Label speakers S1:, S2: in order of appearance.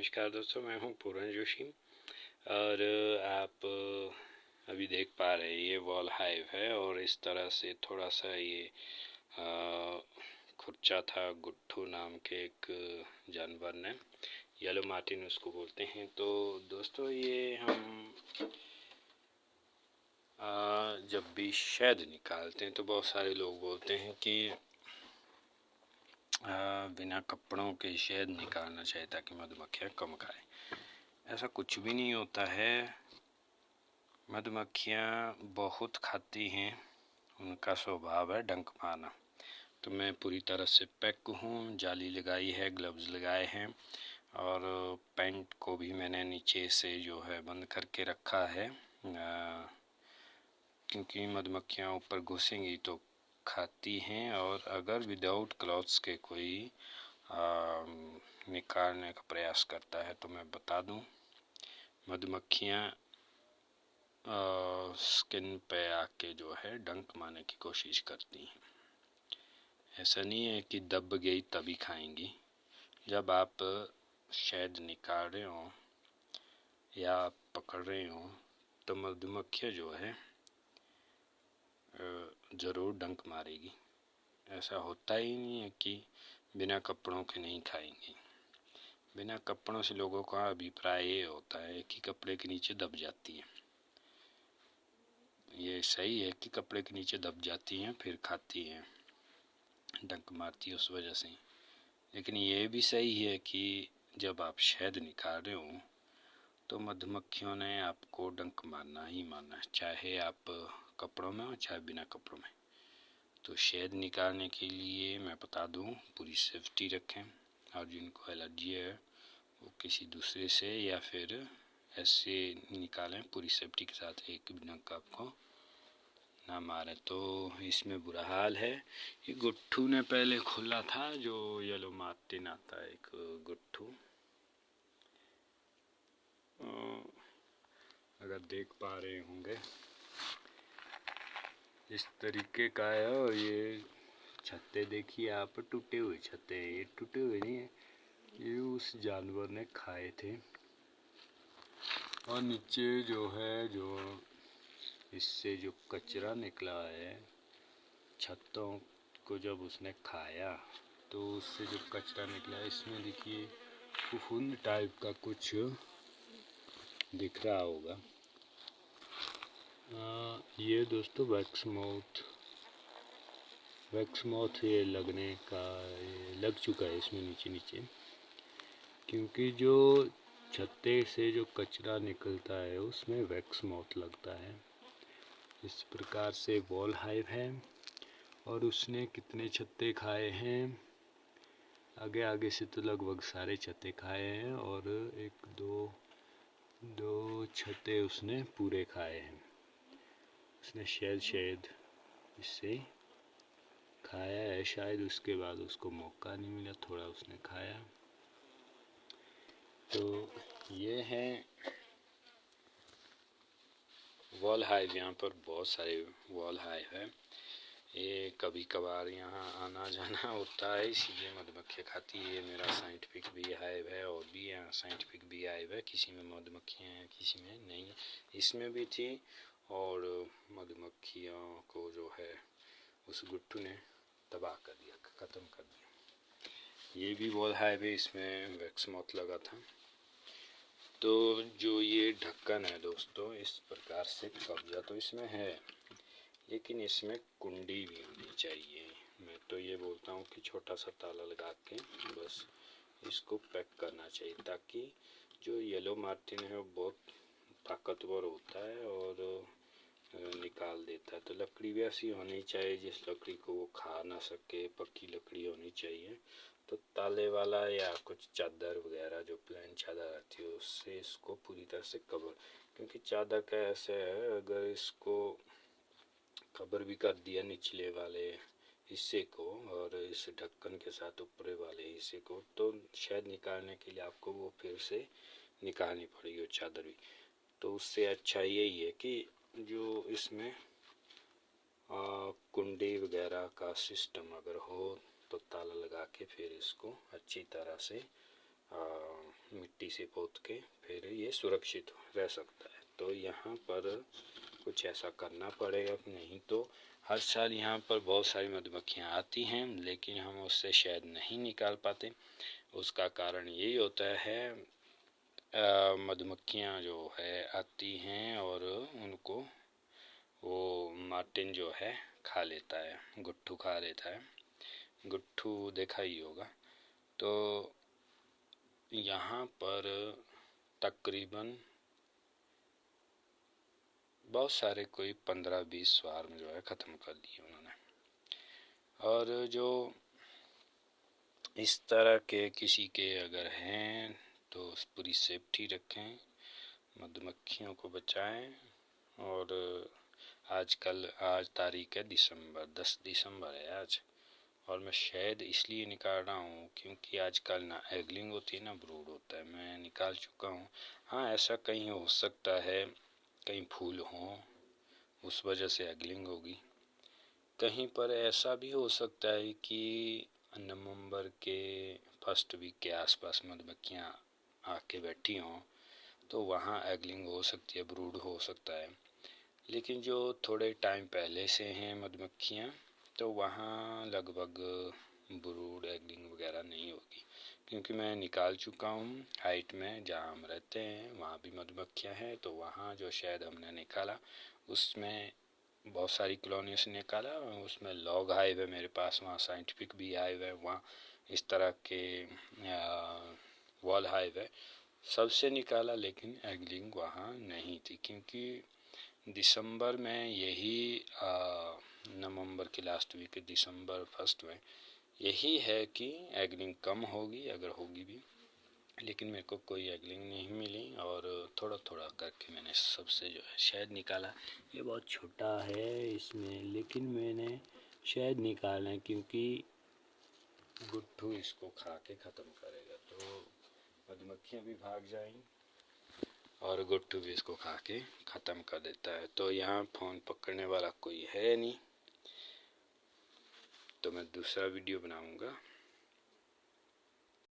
S1: नमस्कार दोस्तों, मैं हूं पूरन जोशी और आप अभी देख पा रहे हैं ये वॉल हाइव है। और इस तरह से थोड़ा सा ये खुर्चा था गुट्ठू नाम के एक जानवर ने, येलो मार्टिन उसको बोलते हैं। तो दोस्तों ये हम जब भी शहद निकालते हैं तो बहुत सारे लोग बोलते हैं कि बिना कपड़ों के शहद निकालना चाहिए ताकि मधुमक्खियाँ कम खाएं। ऐसा कुछ भी नहीं होता है। मधुमक्खियाँ बहुत खाती हैं, उनका स्वभाव है डंक मारना। तो मैं पूरी तरह से पैक हूँ, जाली लगाई है, ग्लव्स लगाए हैं और पैंट को भी मैंने नीचे से जो है बंद करके रखा है, क्योंकि मधुमक्खियाँ ऊपर घुसेंगी तो खाती हैं। और अगर विदाउट क्लॉथ्स के कोई निकालने का प्रयास करता है तो मैं बता दूं, मधुमक्खियाँ स्किन पे आके जो है डंक मारने की कोशिश करती हैं। ऐसा नहीं है कि दब गई तभी खाएंगी। जब आप शहद निकाल रहे हो या पकड़ रहे हो तो मधुमक्खियाँ जो है ज़रूर डंक मारेगी। ऐसा होता ही नहीं है कि बिना कपड़ों के नहीं खाएंगी। बिना कपड़ों से लोगों का अभिप्राय ये होता है कि कपड़े के नीचे दब जाती है। ये सही है कि कपड़े के नीचे दब जाती हैं फिर खाती हैं, डंक मारती है उस वजह से। लेकिन ये भी सही है कि जब आप शहद निकाल रहे हो तो मधुमक्खियों ने आपको डंक मारना ही मारना है, चाहे आप कपड़ों में हो चाहे बिना कपड़ों में। तो शहद निकालने के लिए मैं बता दूं, पूरी सेफ्टी रखें और जिनको एलर्जी है वो किसी दूसरे से या फिर ऐसे निकालें पूरी सेफ्टी के साथ, एक भी डंक आपको ना मारे। तो इसमें बुरा हाल है। ये गुट्ठू ने पहले खुला था, जो येलो मार्टिन आता है एक गुट्ठू, अगर देख पा रहे होंगे इस तरीके का है। और ये छत्ते देखिए आप, टूटे हुए छत्ते हैं। ये टूटे हुए नहीं है, ये उस जानवर ने खाए थे। और नीचे जो है, जो इससे जो कचरा निकला है छत्तों को जब उसने खाया तो उससे जो कचरा निकला है, इसमें देखिए फफूंद टाइप का कुछ दिख रहा होगा। ये दोस्तों वैक्स माउथ ये लगने का, ये लग चुका है इसमें नीचे, क्योंकि जो छत्ते से जो कचरा निकलता है उसमें वैक्स माउथ लगता है। इस प्रकार से वॉल हाइव है। और उसने कितने छत्ते खाए हैं, आगे से तो लगभग सारे छत्ते खाए हैं और एक दो छत्ते उसने पूरे खाए हैं। उसने शायद इससे खाया है, शायद उसके बाद उसको मौका नहीं मिला, थोड़ा उसने खाया। तो ये है वॉल हाइव। यहाँ पर बहुत सारे वॉल हाइव है। ये कभी कभार यहाँ आना जाना होता है, इसीलिए मधुमक्खियाँ खाती है। ये मेरा साइंटिफिक भी हाइव है और भी यहाँ साइंटिफिक भी हाइव है। किसी में मधुमक्खियाँ हैं, किसी में नहीं। इसमें भी थी और मधुमक्खियों को जो है उस गुट्ठू ने तबाह कर दिया, ख़त्म कर दिया। ये भी वॉल हाइव है, इसमें वैक्स माउथ लगा था। तो जो ये ढक्कन है दोस्तों, इस प्रकार से कब्जा तो इसमें है, लेकिन इसमें कुंडी भी होनी चाहिए। मैं तो ये बोलता हूँ कि छोटा सा ताला लगा के बस इसको पैक करना चाहिए, ताकि जो येलो मार्टिन है वो बहुत ताकतवर होता है और निकाल देता है। तो लकड़ी भी ऐसी होनी चाहिए जिस लकड़ी को वो खा ना सके, पक्की लकड़ी होनी चाहिए। तो ताले वाला या कुछ चादर वगैरह, जो प्लेन चादर आती है, उससे इसको पूरी तरह से कवर, क्योंकि चादर का ऐसे है, अगर इसको कवर भी कर दिया निचले वाले हिस्से को और इस ढक्कन के साथ ऊपरे वाले हिस्से को, तो शायद निकालने के लिए आपको वो फिर से निकालनी पड़ेगी वो चादर भी। तो उससे अच्छा यही है कि जो इसमें कुंडी वगैरह का सिस्टम अगर हो तो ताला लगा के फिर इसको अच्छी तरह से मिट्टी से पोत के फिर ये सुरक्षित रह सकता है। तो यहाँ पर कुछ ऐसा करना पड़ेगा, नहीं तो हर साल यहाँ पर बहुत सारी मधुमक्खियाँ आती हैं लेकिन हम उससे शहद नहीं निकाल पाते। उसका कारण यही होता है मधुमक्खियाँ जो है आती हैं और उनको वो मार्टिन जो है खा लेता है, गुट्ठू खा लेता है। गुट्ठू देखा ही होगा। तो यहाँ पर तकरीबन बहुत सारे कोई 15-20 स्वार्म जो है ख़त्म कर दिए उन्होंने। और जो इस तरह के किसी के अगर हैं तो पूरी सेफ्टी रखें, मधुमक्खियों को बचाएं। और आज तारीख है दिसंबर, 10 दिसंबर है आज, और मैं शहद इसलिए निकाल रहा हूँ क्योंकि आजकल ना एगलिंग होती है ना ब्रूड होता है। मैं निकाल चुका हूँ। हाँ, ऐसा कहीं हो सकता है, कहीं फूल हों उस वजह से एगलिंग होगी। कहीं पर ऐसा भी हो सकता है कि नवंबर के फर्स्ट वीक के आसपास मधुमक्खियाँ आके बैठी हों, तो वहाँ एगलिंग हो सकती है, ब्रूड हो सकता है। लेकिन जो थोड़े टाइम पहले से हैं मधुमक्खियाँ, तो वहाँ लगभग ब्रूड एगलिंग वगैरह नहीं होगी, क्योंकि मैं निकाल चुका हूँ। हाइट में जहाँ हम रहते हैं वहाँ भी मधुमक्खियाँ हैं, तो वहाँ जो शहद हमने निकाला उसमें बहुत सारी कॉलोनियों से निकाला। उसमें लॉग हाइव है मेरे पास, वहाँ साइंटिफिक भी हाइव है, वहाँ इस तरह के वॉल हाइव है, सबसे निकाला। लेकिन एगलिंग वहाँ नहीं थी, क्योंकि दिसंबर में यही नवंबर के लास्ट वीक, दिसंबर फर्स्ट में यही है कि एगलिंग कम होगी, अगर होगी भी। लेकिन मेरे को कोई एगलिंग नहीं मिली और थोड़ा थोड़ा करके मैंने सबसे जो है शहद निकाला। ये बहुत छोटा है इसमें, लेकिन मैंने शहद निकाला है क्योंकि गुट्ठू इसको खा के ख़त्म करेगा, तो मधुमक्खियाँ भी भाग जाएंगी और गुट्ठू भी इसको खा के ख़त्म कर देता है। तो यहाँ फ़ोन पकड़ने वाला कोई है नहीं, तो मैं दूसरा वीडियो बनाऊँगा।